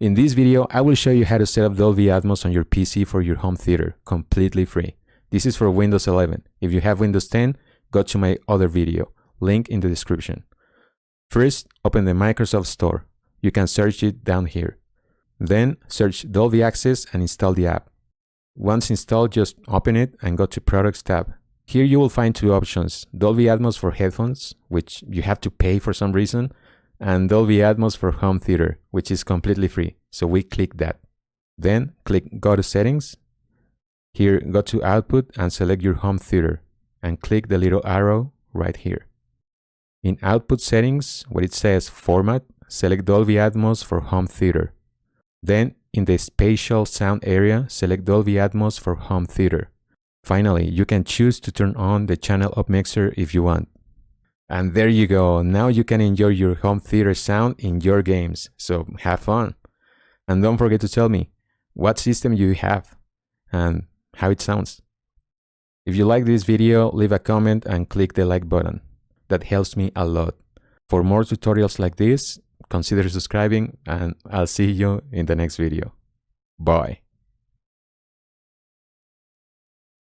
In this video, I will show you how to set up Dolby Atmos on your PC for your home theater, completely free. This is for Windows 11. If you have Windows 10, go to my other video, link in the description. First, open the Microsoft Store. You can search it down here. Then, search Dolby Access and install the app. Once installed, just open it and go to Products tab. Here you will find two options, Dolby Atmos for headphones, which you have to pay for some reason, and Dolby Atmos for home theater, which is completely free, so we click that. Then click Go to Settings. Here go to Output and select your home theater, and click the little arrow right here. In Output Settings, where it says Format, select Dolby Atmos for home theater. Then in the Spatial Sound area, select Dolby Atmos for home theater. Finally, you can choose to turn on the Channel Upmixer if you want. And there you go, now you can enjoy your home theater sound in your games, so have fun. And don't forget to tell me what system you have and how it sounds. If you like this video, leave a comment and click the like button. That helps me a lot. For more tutorials like this, consider subscribing and I'll see you in the next video. Bye.